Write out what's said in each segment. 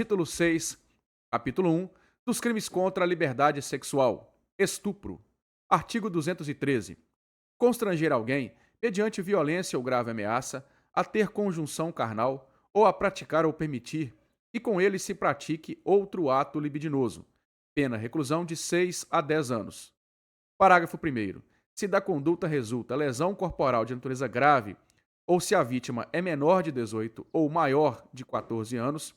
Título 6, capítulo 1 dos crimes contra a liberdade sexual. Estupro. Artigo 213. Constranger alguém, mediante violência ou grave ameaça, a ter conjunção carnal ou a praticar ou permitir que com ele se pratique outro ato libidinoso. Pena reclusão de 6 a 10 anos. Parágrafo 1º. Se da conduta resulta lesão corporal de natureza grave ou se a vítima é menor de 18 ou maior de 14 anos,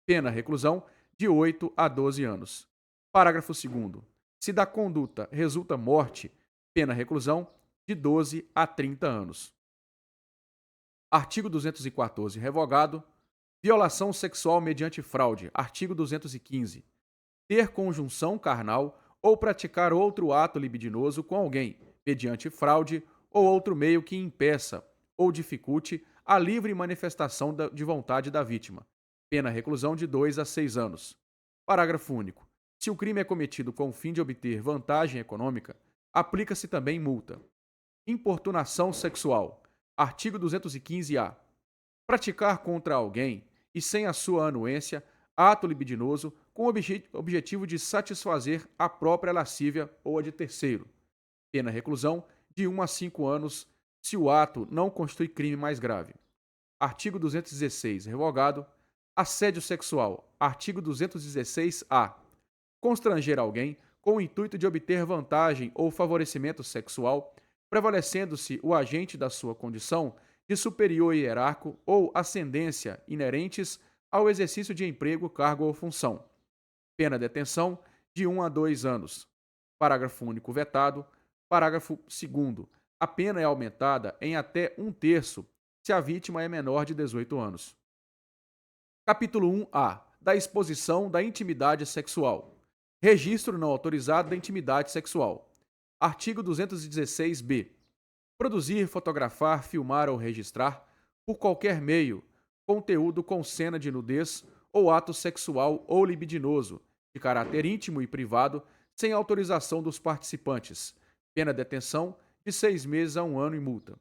pena reclusão de 8 a 12 anos. Parágrafo 2º. Se da conduta resulta morte, pena reclusão de 12 a 30 anos. Artigo 214, revogado. Violação sexual mediante fraude. Artigo 215. Ter conjunção carnal ou praticar outro ato libidinoso com alguém, mediante fraude ou outro meio que impeça ou dificulte a livre manifestação de vontade da vítima. Pena reclusão de 2 a 6 anos. Parágrafo único. Se o crime é cometido com o fim de obter vantagem econômica, aplica-se também multa. Importunação sexual. Artigo 215-A. Praticar contra alguém e sem a sua anuência ato libidinoso com o objetivo de satisfazer a própria lascívia ou a de terceiro. Pena reclusão de 1 a 5 anos se o ato não constitui crime mais grave. Artigo 216, revogado. Assédio sexual. Artigo 216-A. Constranger alguém com o intuito de obter vantagem ou favorecimento sexual, prevalecendo-se o agente da sua condição de superior hierárquico ou ascendência inerentes ao exercício de emprego, cargo ou função. Pena detenção de 1 a 2 anos. Parágrafo único vetado. Parágrafo 2º. A pena é aumentada em até 1/3 se a vítima é menor de 18 anos. Capítulo 1-A. Da exposição da intimidade sexual. Registro não autorizado da intimidade sexual. Artigo 216-B. Produzir, fotografar, filmar ou registrar, por qualquer meio, conteúdo com cena de nudez ou ato sexual ou libidinoso, de caráter íntimo e privado, sem autorização dos participantes. Pena detenção de 6 meses a 1 ano e multa.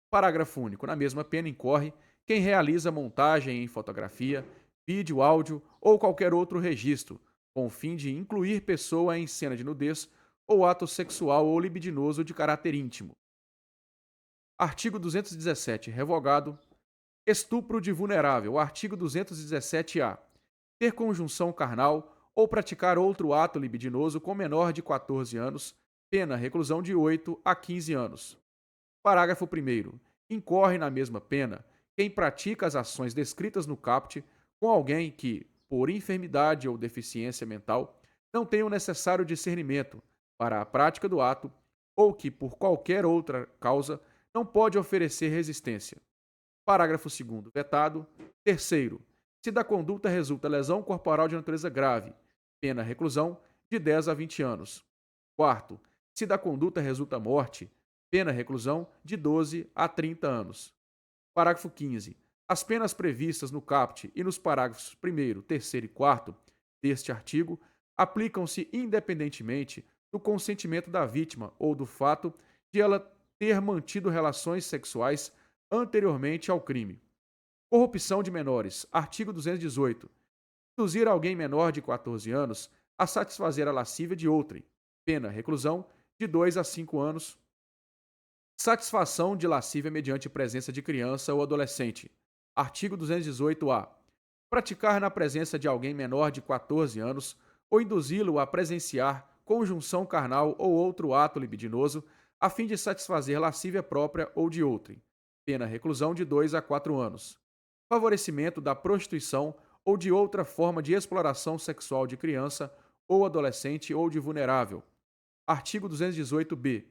Parágrafo único. Na mesma pena incorre quem realiza montagem em fotografia, vídeo, áudio ou qualquer outro registro, com o fim de incluir pessoa em cena de nudez ou ato sexual ou libidinoso de caráter íntimo. Artigo 217, revogado. Estupro de vulnerável. Artigo 217-A. Ter conjunção carnal ou praticar outro ato libidinoso com menor de 14 anos, pena reclusão de 8 a 15 anos. Parágrafo 1º. Incorre na mesma pena quem pratica as ações descritas no caput com alguém que, por enfermidade ou deficiência mental, não tem o necessário discernimento para a prática do ato ou que, por qualquer outra causa, não pode oferecer resistência. Parágrafo 2º. Vetado. Terceiro. Se da conduta resulta lesão corporal de natureza grave, pena reclusão de 10 a 20 anos. Quarto. Se da conduta resulta morte, pena reclusão de 12 a 30 anos. Parágrafo 15. As penas previstas no caput e nos parágrafos 1º, 3º e 4º deste artigo aplicam-se independentemente do consentimento da vítima ou do fato de ela ter mantido relações sexuais anteriormente ao crime. Corrupção de menores. Artigo 218. Induzir alguém menor de 14 anos a satisfazer a lascívia de outrem. Pena reclusão de 2 a 5 anos. Satisfação de lascívia mediante presença de criança ou adolescente. Artigo 218-A. Praticar na presença de alguém menor de 14 anos ou induzi-lo a presenciar conjunção carnal ou outro ato libidinoso a fim de satisfazer lascívia própria ou de outrem. Pena reclusão de 2 a 4 anos. Favorecimento da prostituição ou de outra forma de exploração sexual de criança ou adolescente ou de vulnerável. Artigo 218-B.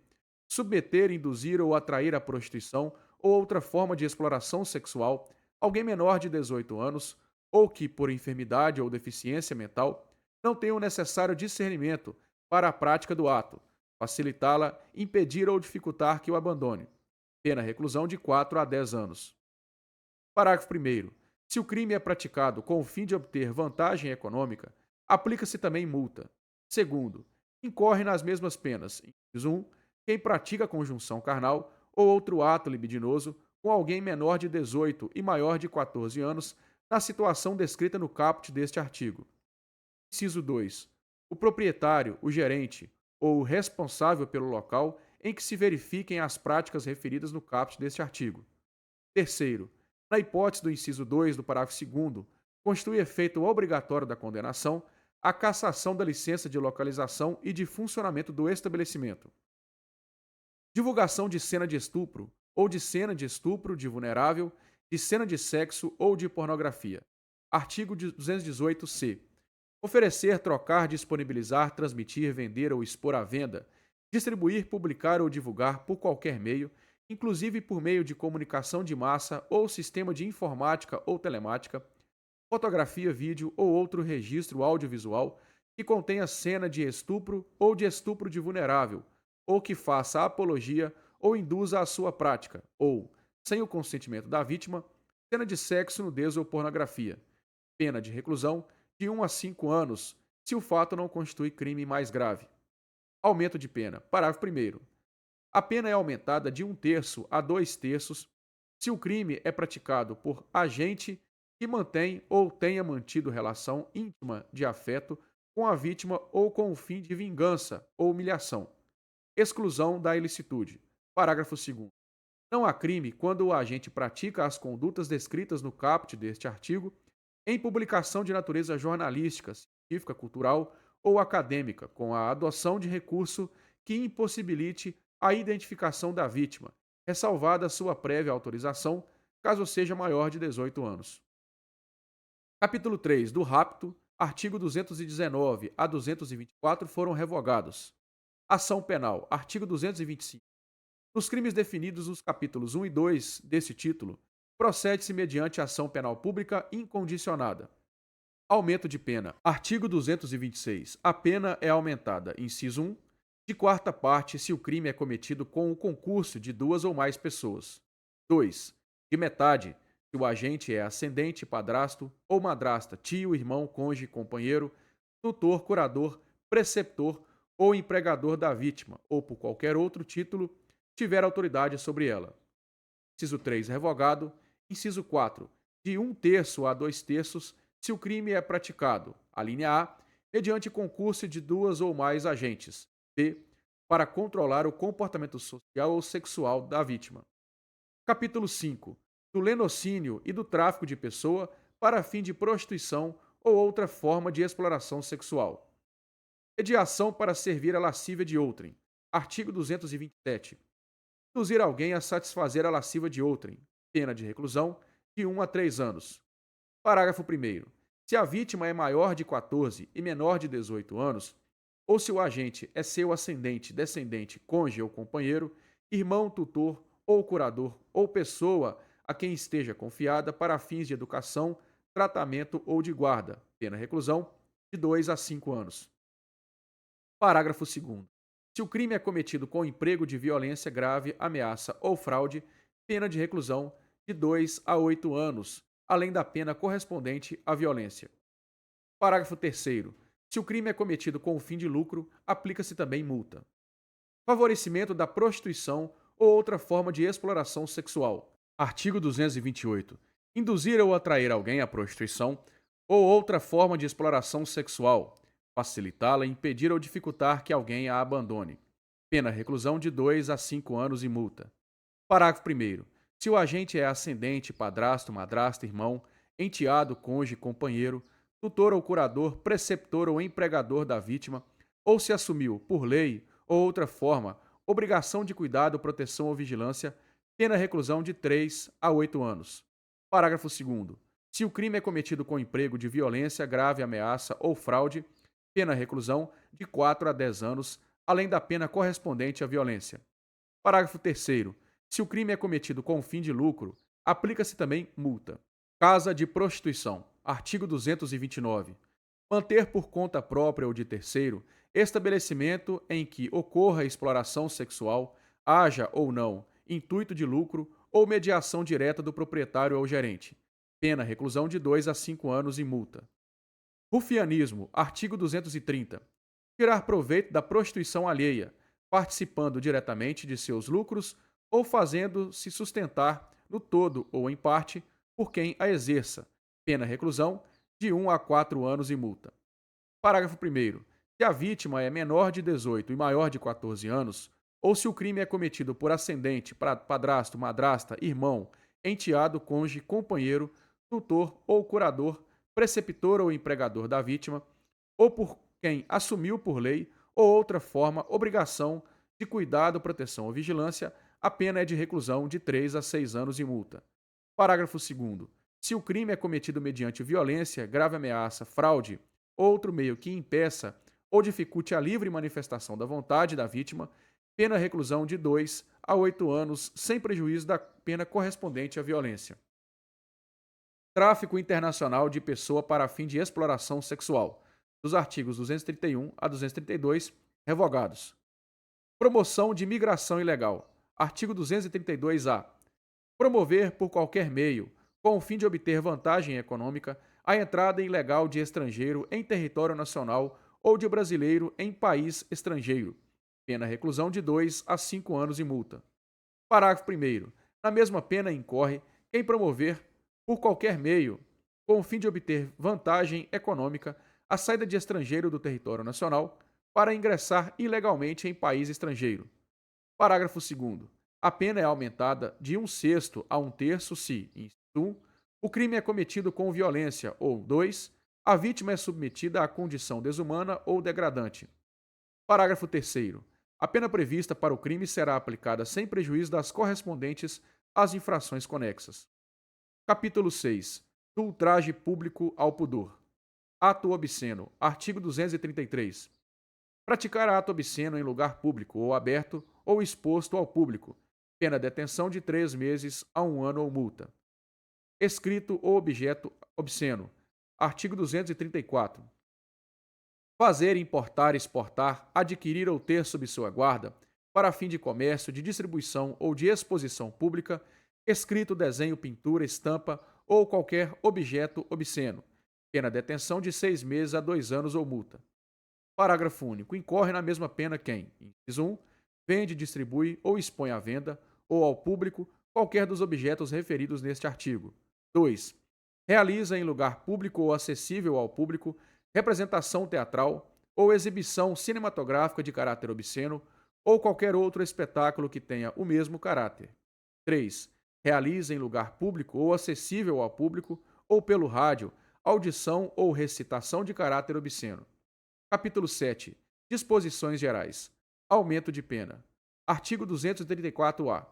Submeter, induzir ou atrair à prostituição ou outra forma de exploração sexual alguém menor de 18 anos ou que, por enfermidade ou deficiência mental, não tenha o necessário discernimento para a prática do ato, facilitá-la, impedir ou dificultar que o abandone. Pena reclusão de 4 a 10 anos. Parágrafo 1º. Se o crime é praticado com o fim de obter vantagem econômica, aplica-se também multa. Segundo, incorre nas mesmas penas. Inciso 1. Quem pratica conjunção carnal ou outro ato libidinoso com alguém menor de 18 e maior de 14 anos na situação descrita no caput deste artigo. Inciso 2. O proprietário, o gerente ou o responsável pelo local em que se verifiquem as práticas referidas no caput deste artigo. Terceiro, na hipótese do inciso 2 do parágrafo 2º, constitui efeito obrigatório da condenação a cassação da licença de localização e de funcionamento do estabelecimento. Divulgação de cena de estupro ou de cena de estupro de vulnerável, de cena de sexo ou de pornografia. Artigo 218-C. Oferecer, trocar, disponibilizar, transmitir, vender ou expor à venda, distribuir, publicar ou divulgar por qualquer meio, inclusive por meio de comunicação de massa ou sistema de informática ou telemática, fotografia, vídeo ou outro registro audiovisual que contenha cena de estupro ou de estupro de vulnerável, ou que faça apologia ou induza a sua prática, ou, sem o consentimento da vítima, cena de sexo, nudez ou pornografia. Pena de reclusão de 1 a 5 anos, se o fato não constitui crime mais grave. Aumento de pena. Parágrafo 1º. A pena é aumentada de 1/3 a 2/3 se o crime é praticado por agente que mantém ou tenha mantido relação íntima de afeto com a vítima ou com o fim de vingança ou humilhação. Exclusão da ilicitude. Parágrafo 2º. Não há crime quando o agente pratica as condutas descritas no caput deste artigo em publicação de natureza jornalística, científica, cultural ou acadêmica, com a adoção de recurso que impossibilite a identificação da vítima, ressalvada sua prévia autorização, caso seja maior de 18 anos. Capítulo 3 do rapto, artigo 219 a 224 foram revogados. Ação penal, artigo 225. Nos crimes definidos nos capítulos 1 e 2 desse título, procede-se mediante ação penal pública incondicionada. Aumento de pena. Artigo 226. A pena é aumentada, inciso 1, de quarta parte se o crime é cometido com o concurso de 2 ou mais pessoas. 2. De metade, se o agente é ascendente, padrasto ou madrasta, tio, irmão, cônjuge, companheiro, tutor, curador, preceptor ou empregador da vítima, ou por qualquer outro título, tiver autoridade sobre ela. Inciso 3, revogado. Inciso 4, de 1/3 a 2/3, se o crime é praticado, a linha A, mediante concurso de 2 ou mais agentes. B, para controlar o comportamento social ou sexual da vítima. Capítulo 5, do lenocínio e do tráfico de pessoa para fim de prostituição ou outra forma de exploração sexual. Mediação para servir a lascívia de outrem. Artigo 227. Induzir alguém a satisfazer a lascívia de outrem. Pena de reclusão de 1 a 3 anos. Parágrafo 1º. Se a vítima é maior de 14 e menor de 18 anos, ou se o agente é seu ascendente, descendente, cônjuge ou companheiro, irmão, tutor ou curador ou pessoa a quem esteja confiada para fins de educação, tratamento ou de guarda. Pena reclusão de 2 a 5 anos. Parágrafo 2º. Se o crime é cometido com emprego de violência grave, ameaça ou fraude, pena de reclusão de 2 a 8 anos, além da pena correspondente à violência. Parágrafo 3º. Se o crime é cometido com o fim de lucro, aplica-se também multa. Favorecimento da prostituição ou outra forma de exploração sexual. Artigo 228. Induzir ou atrair alguém à prostituição ou outra forma de exploração sexual, facilitá-la, impedir ou dificultar que alguém a abandone. Pena reclusão de 2 a 5 anos e multa. Parágrafo 1º. Se o agente é ascendente, padrasto, madrasta, irmão, enteado, cônjuge, companheiro, tutor ou curador, preceptor ou empregador da vítima, ou se assumiu, por lei ou outra forma, obrigação de cuidado, proteção ou vigilância, pena reclusão de 3 a 8 anos. Parágrafo 2º. Se o crime é cometido com emprego de violência, grave ameaça ou fraude, pena reclusão de 4 a 10 anos, além da pena correspondente à violência. Parágrafo 3º. Se o crime é cometido com fim de lucro, aplica-se também multa. Casa de prostituição. Artigo 229. Manter por conta própria ou de terceiro estabelecimento em que ocorra exploração sexual, haja ou não intuito de lucro ou mediação direta do proprietário ou gerente. Pena reclusão de 2 a 5 anos e multa. Rufianismo. Artigo 230. Tirar proveito da prostituição alheia, participando diretamente de seus lucros ou fazendo-se sustentar, no todo ou em parte, por quem a exerça, pena reclusão de 1 a 4 anos e multa. Parágrafo 1º. Se a vítima é menor de 18 e maior de 14 anos, ou se o crime é cometido por ascendente, padrasto, madrasta, irmão, enteado, cônjuge, companheiro, tutor ou curador, preceptor ou empregador da vítima, ou por quem assumiu por lei ou outra forma obrigação de cuidado, proteção ou vigilância, a pena é de reclusão de 3 a 6 anos e multa. Parágrafo 2º. Se o crime é cometido mediante violência, grave ameaça, fraude, ou outro meio que impeça ou dificulte a livre manifestação da vontade da vítima, pena reclusão de 2 a 8 anos, sem prejuízo da pena correspondente à violência. Tráfico internacional de pessoa para fim de exploração sexual. Dos artigos 231 a 232, revogados. Promoção de migração ilegal. Artigo 232-A. Promover por qualquer meio, com o fim de obter vantagem econômica, a entrada ilegal de estrangeiro em território nacional ou de brasileiro em país estrangeiro. Pena reclusão de 2 a 5 anos e multa. Parágrafo 1º. Na mesma pena incorre quem promover, por qualquer meio, com o fim de obter vantagem econômica, a saída de estrangeiro do território nacional para ingressar ilegalmente em país estrangeiro. Parágrafo 2º. A pena é aumentada de 1/6 a 1/3 se, inciso 1, o crime é cometido com violência ou 2, a vítima é submetida a condição desumana ou degradante. Parágrafo 3º. A pena prevista para o crime será aplicada sem prejuízo das correspondentes às infrações conexas. Capítulo 6. Do ultraje público ao pudor. Ato obsceno. Artigo 233. Praticar ato obsceno em lugar público ou aberto ou exposto ao público. Pena detenção de 3 meses a 1 ano ou multa. Escrito ou objeto obsceno. Artigo 234. Fazer, importar, exportar, adquirir ou ter sob sua guarda, para fim de comércio, de distribuição ou de exposição pública, escrito, desenho, pintura, estampa ou qualquer objeto obsceno. Pena detenção de 6 meses a 2 anos ou multa. Parágrafo único. Incorre na mesma pena quem, inciso 1, vende, distribui ou expõe à venda ou ao público qualquer dos objetos referidos neste artigo. 2. Realiza em lugar público ou acessível ao público representação teatral ou exibição cinematográfica de caráter obsceno ou qualquer outro espetáculo que tenha o mesmo caráter. 3. Realiza em lugar público ou acessível ao público ou pelo rádio audição ou recitação de caráter obsceno. Capítulo 7. Disposições gerais. Aumento de pena. Artigo 234-A.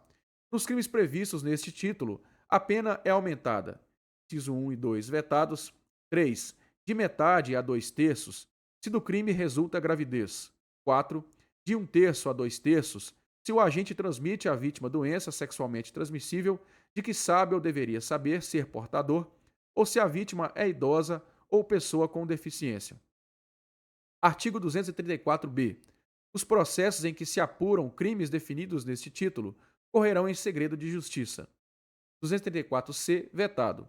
Nos crimes previstos neste título, a pena é aumentada. Inciso 1 e 2 vetados. 3. De metade a 2/3, se do crime resulta gravidez. 4. De 1/3 a 2/3, se o agente transmite à vítima doença sexualmente transmissível de que sabe ou deveria saber ser portador, ou se a vítima é idosa ou pessoa com deficiência. Artigo 234-B. Os processos em que se apuram crimes definidos neste título correrão em segredo de justiça. 234-C, vetado.